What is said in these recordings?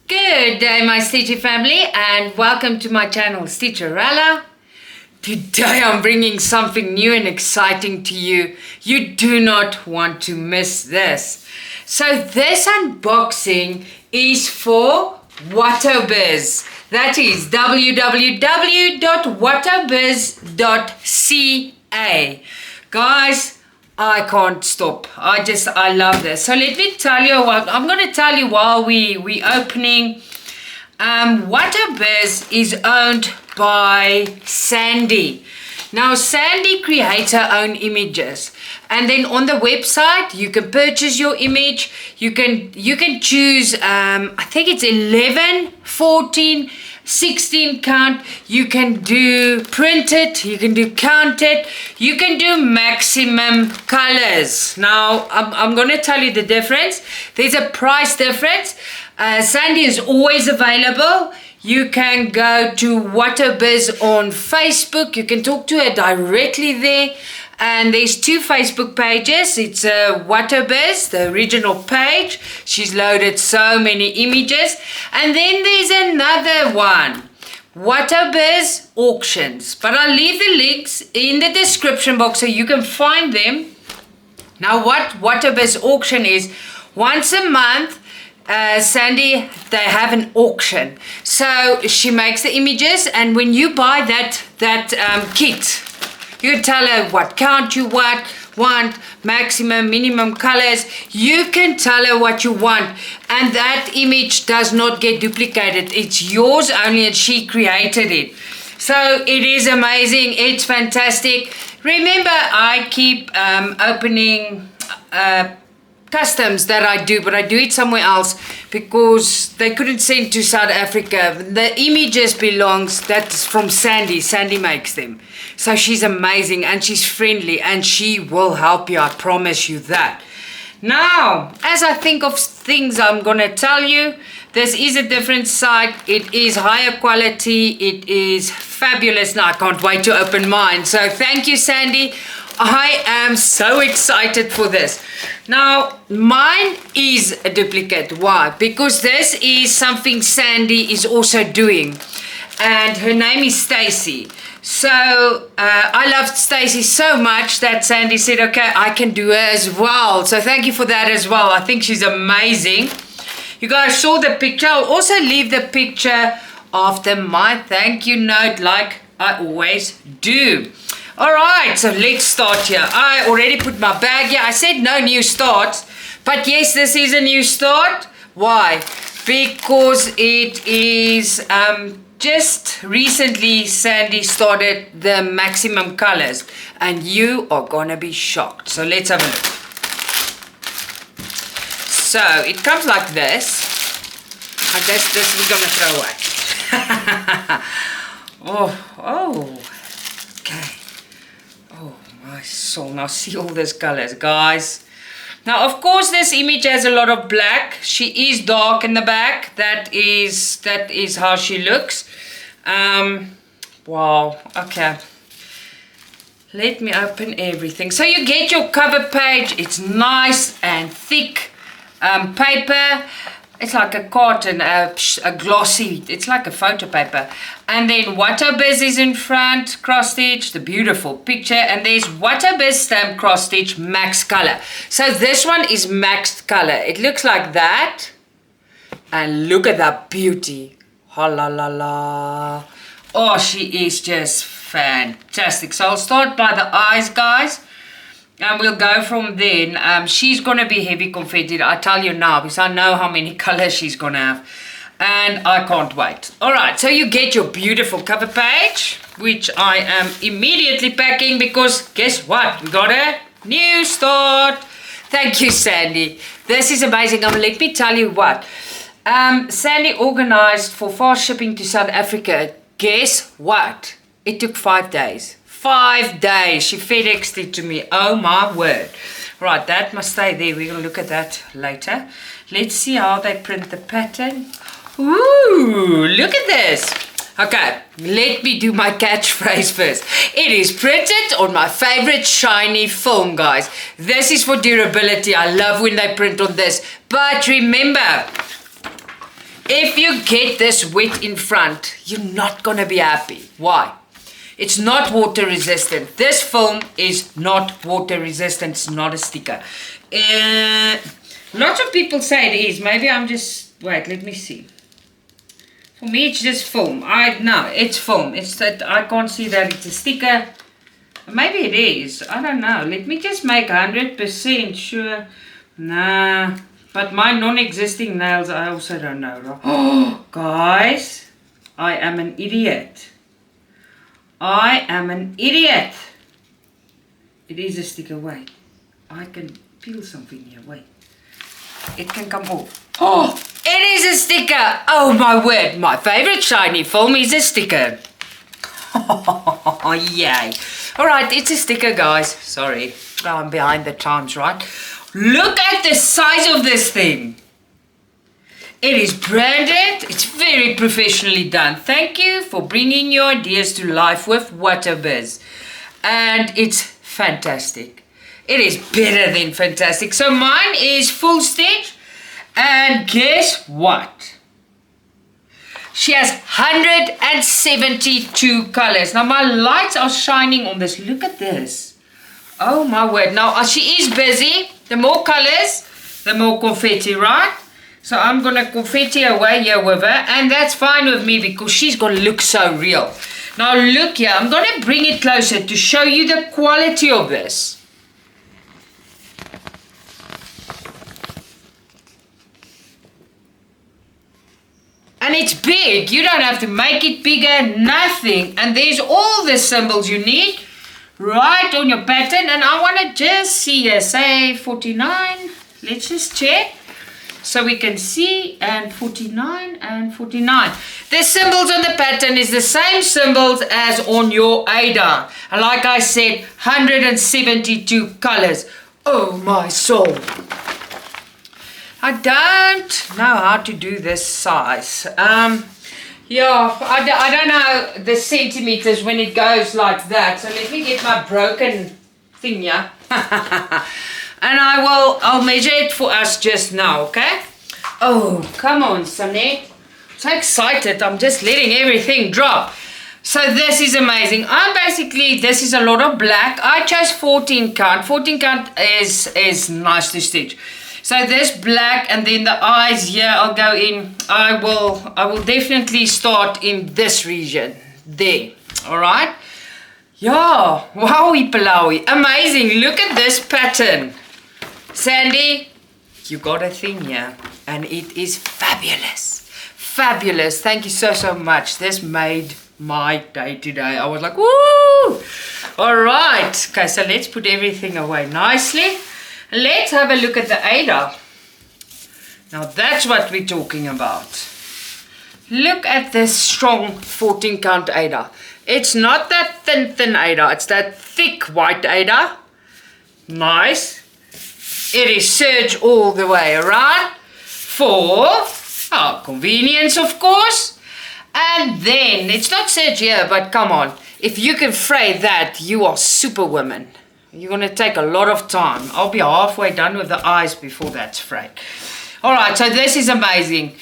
Good day, my Stitchy family, and welcome to my channel, Stitcha-Rella. Today I'm bringing something new and exciting to you. You do not want to miss this. So this unboxing is for Wattobizz. That is www.wattobizz.ca. Guys, I can't stop. I love this. So let me tell you what I'm going to tell you while we opening. Water Biz is owned by Sandy. Now Sandy creates her own images, and then on the website you can purchase your image. You can choose I think it's 11, 14, 16 count. You can do print it, you can do count it, you can do maximum colors. Now I'm going to tell you the difference. There's a price difference. Sandy is always available. You can go to Wattobizz on Facebook. You can talk to her directly there. And there's two Facebook pages. It's Wattobizz, the original page. She's loaded so many images. And then there's another one, Wattobizz Auctions. But I'll leave the links in the description box so you can find them. Now what Wattobizz Auction is, once a month, Sandy, they have an auction. So she makes the images, and when you buy that kit, you tell her what count you want, maximum, minimum colors. You can tell her what you want, and that image does not get duplicated. It's yours only, and she created it. So it is amazing. It's fantastic. Remember, I keep opening customs that I do, but I do it somewhere else because they couldn't send to South Africa. The images that's from Sandy. Sandy makes them. So she's amazing, and she's friendly, and she will help you. I promise you that. Now, as I think of things I'm gonna tell you, this is a different site. It is higher quality. It is fabulous. Now I can't wait to open mine. So thank you, Sandy. I am so excited for this. Now, mine is a duplicate. Why? Because this is something Sandy is also doing. And her name is Stacy. So, I loved Stacy so much that Sandy said, okay, I can do her as well. So thank you for that as well. I think she's amazing. You guys saw the picture. I'll also leave the picture after my thank you note like I always do. Alright, so let's start here. I already put my bag here. I said no new starts, but yes, this is a new start. Why? Because it is just recently Sandy started the maximum colors, and you are gonna be shocked. So let's have a look. So it comes like this. I guess this we're gonna throw away. oh, okay. Oh my soul, now see all those colors, guys. Now of course this image has a lot of black. She is dark in the back. That is how she looks. Wow, okay. Let me open everything. So you get your cover page. It's nice and thick paper. It's like a carton, a glossy, it's like a photo paper. And then Wattobizz is in front, cross stitch, the beautiful picture. And there's Wattobizz stamp cross stitch max color. So this one is maxed color. It looks like that. And look at that beauty. Ha la la la. Oh, she is just fantastic. So I'll start by the eyes, guys. And we'll go from then. She's going to be heavy confetti, I tell you now, because I know how many colors she's going to have. And I can't wait. Alright, so you get your beautiful cover page, which I am immediately packing because guess what? We got a new start. Thank you, Sandy. This is amazing. Let me tell you what. Sandy organized for fast shipping to South Africa. Guess what? It took 5 days. 5 days. She FedExed it to me. Oh my word. Right, that must stay there. We're going to look at that later. Let's see how they print the pattern. Ooh, look at this. Okay, let me do my catchphrase first. It is printed on my favorite shiny film, guys. This is for durability. I love when they print on this. But remember, If you get this wet in front, you're not going to be happy. Why? It's not water resistant. This film is not water resistant. It's not a sticker. Lots of people say it is. Maybe I'm just... Wait, let me see. For me, it's just film. No, it's film. It's that I can't see that it's a sticker. Maybe it is. I don't know. Let me just make 100% sure. Nah. But my non-existing nails, I also don't know. Oh, guys. I am an idiot. I am an idiot. It is a sticker. Wait. I can peel something here. Wait. It can come off. Oh, it is a sticker. Oh, my word. My favorite shiny film is a sticker. Oh, yay. All right, it's a sticker, guys. Sorry. I'm behind the times, right? Look at the size of this thing. It is branded. It's very professionally done. Thank you for bringing your ideas to life with Wattobizz. And it's fantastic. It is better than fantastic. So mine is full stitch. And guess what? She has 172 colors. Now my lights are shining on this. Look at this. Oh my word. Now she is busy. The more colors, the more confetti, right? So I'm going to confetti away here with her. And that's fine with me because she's going to look so real. Now look here. I'm going to bring it closer to show you the quality of this. And it's big. You don't have to make it bigger. Nothing. And there's all the symbols you need. Right on your pattern. And I want to just see here. Say 49. Let's just check. So we can see. And 49 and 49. The symbols on the pattern is the same symbols as on your Aida. And like I said, 172 colors. Oh my soul. I don't know how to do this size. Yeah, I don't know the centimeters when it goes like that. So let me get my broken thing here. And I'll measure it for us just now, okay? Oh, come on, Sonette. So excited. I'm just letting everything drop. So this is amazing. This is a lot of black. I chose 14 count. 14 count is nice to stitch. So this black and then the eyes here, I'll go in. I will definitely start in this region. There. Alright? Yeah. Wowie palawi. Amazing. Look at this pattern. Sandy, you got a thing here. And it is fabulous. Fabulous. Thank you so much. This made my day today. I was like, woo! Alright. Okay, so let's put everything away nicely. Let's have a look at the Aida. Now that's what we're talking about. Look at this strong 14 count Aida. It's not that thin Aida. It's that thick white Aida. Nice. It is serge all the way around. For our convenience, of course. And then, it's not serge here, but come on. If you can fray that, you are superwoman. You're going to take a lot of time. I'll be halfway done with the eyes before that's frayed. Alright, so this is amazing.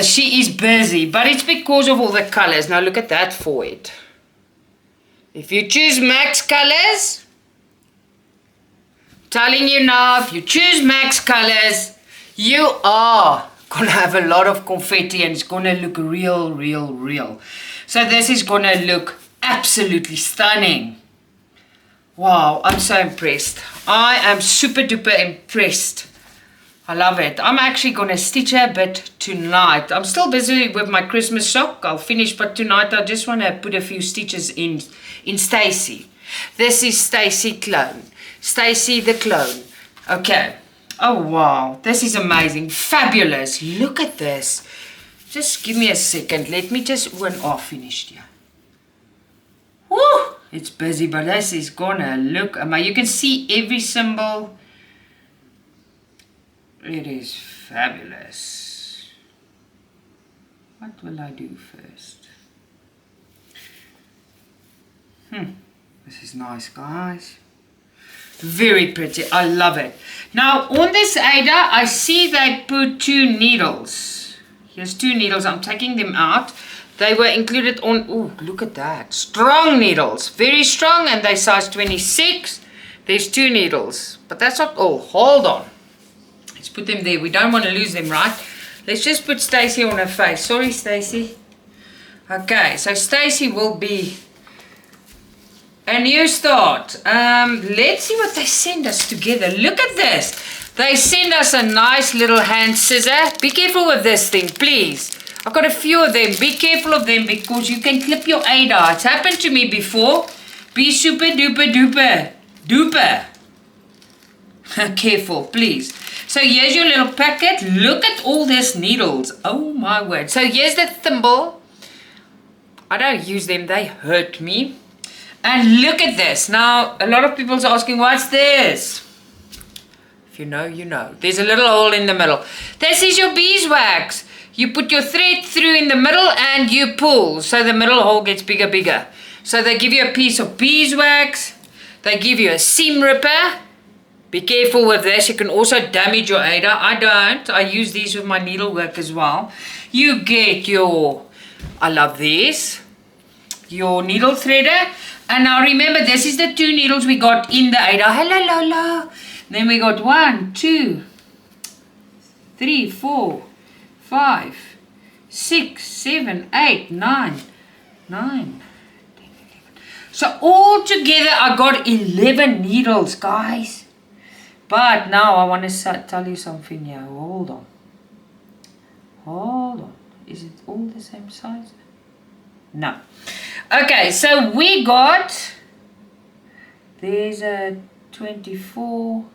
She is busy, but it's because of all the colors. Now look at that forehead. If you choose max colors, telling you now, if you choose max colors, you are going to have a lot of confetti and it's going to look real. So this is going to look absolutely stunning. Wow, I'm so impressed. I am super duper impressed. I love it. I'm actually going to stitch a bit tonight. I'm still busy with my Christmas sock. I'll finish, but tonight I just want to put a few stitches in Stacy. This is Stacy Clone. Stacy the Clone. Okay. Oh, wow. This is amazing. Fabulous. Look at this. Just give me a second. Let me just... finished here. Woo! It's busy, but this is gonna look amazing. You can see every symbol. It is fabulous. What will I do first? This is nice, guys. Very pretty. I love it. Now, on this Aida, I see they put 2 needles Here's 2 needles. I'm taking them out. They were included on, oh, look at that. Strong needles. Very strong, and they size 26. There's 2 needles. But that's not all. Hold on. Let's put them there. We don't want to lose them, right? Let's just put Stacy on her face. Sorry, Stacy. Okay, so Stacy will be a new start. Let's see what they send us together. Look at this. They send us a nice little hand scissor. Be careful with this thing, please. I've got a few of them. Be careful of them because you can clip your Aida. It's happened to me before. Be super duper duper duper careful, please. So here's your little packet. Look at all these needles. Oh my word. So here's the thimble. I don't use them. They hurt me. And look at this. Now, a lot of people's asking, what's this? If you know, you know. There's a little hole in the middle. This is your beeswax. You put your thread through in the middle and you pull. So the middle hole gets bigger, bigger. So they give you a piece of beeswax. They give you a seam ripper. Be careful with this. You can also damage your Aida. I don't. I use these with my needlework as well. You get your, I love these, your needle threader. And now remember, this is the 2 needles we got in the Aida. Hello, Lola. Then we got 1, 2, 3, 4, 5, 6, 7, 8, 9, 10, 11. So all together I got 11 needles, guys. But now I want to tell you something here. Hold on. Hold on. Is it all the same size? No. Okay, so we got, there's a 24,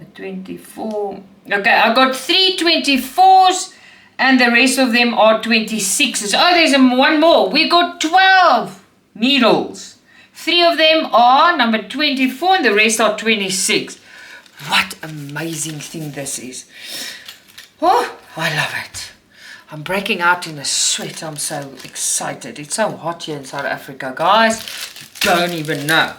a 24. Okay, I got 3 24s and the rest of them are 26s. Oh, there's one more. We got 12 needles. 3 of them are number 24 and the rest are 26. What amazing thing this is. Oh, I love it. I'm breaking out in a sweat. I'm so excited. It's so hot here in South Africa, guys. You don't even know.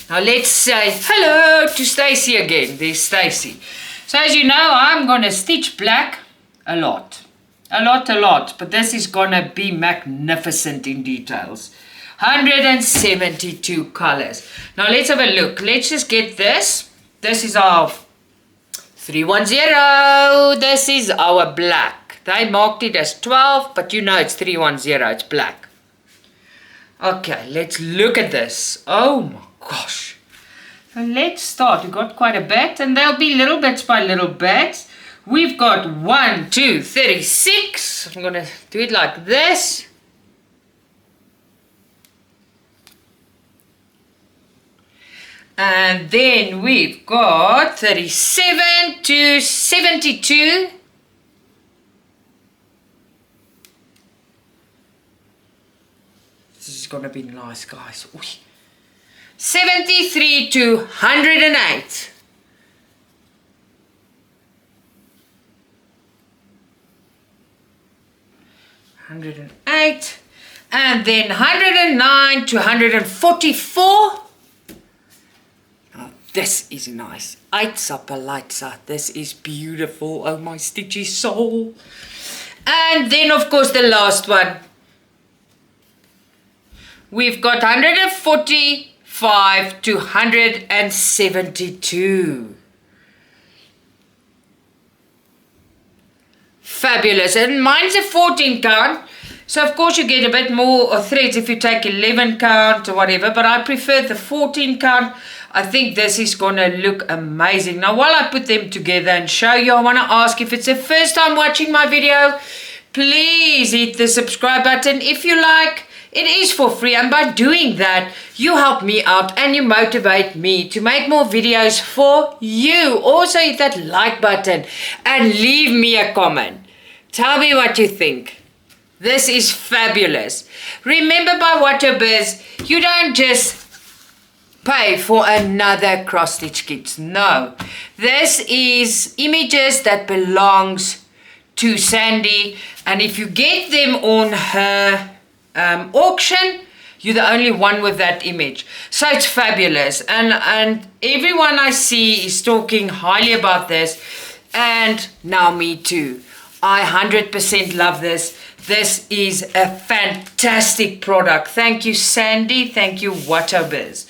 Now let's say hello to Stacy again. There's Stacy. So as you know, I'm going to stitch black a lot. A lot. But this is going to be magnificent in details. 172 colors. Now let's have a look. Let's just get this. This is our 310. This is our black. They marked it as 12, but you know it's 310. It's black. Okay, let's look at this. Oh my gosh. So let's start. We've got quite a bit, and there'll be little bits by little bits. We've got 1, 2, 36. I'm going to do it like this. And then we've got 37 to 72. This is going to be nice, guys. Ooh. 73 to 108. And then 109 to 144. This is nice. Lights up. This is beautiful. Oh, my stitchy soul. And then, of course, the last one. We've got 145 to 172. Fabulous. And mine's a 14 count. So, of course, you get a bit more threads if you take 11 count or whatever. But I prefer the 14 count. I think this is going to look amazing. Now, while I put them together and show you, I want to ask if it's the first time watching my video, please hit the subscribe button if you like. It is for free, and by doing that, you help me out and you motivate me to make more videos for you. Also, hit that like button and leave me a comment. Tell me what you think. This is fabulous. Remember, by Water Biz, you don't just pay for another cross stitch kit. No, this is images that belongs to Sandy, and if you get them on her auction, you're the only one with that image. So it's fabulous, and everyone I see is talking highly about this, and now me too. I 100% love this. This is a fantastic product. Thank you, Sandy. Thank you, Wattobizz.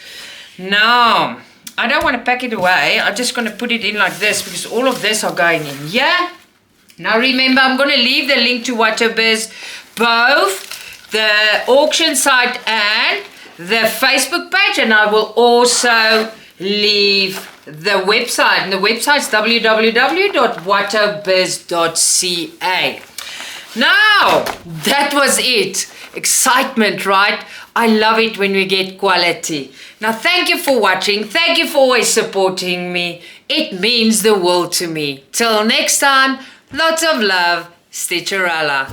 Now, I don't want to pack it away. I'm just going to put it in like this because all of this are going in. Yeah? Now remember, I'm going to leave the link to Wattobizz, both the auction site and the Facebook page, and I will also leave the website, and the website's www.wattobizz.ca. Now, that was it. Excitement, right? I love it when we get quality. Now, thank you for watching. Thank you for always supporting me. It means the world to me. Till next time, lots of love, Stitcha-Rella.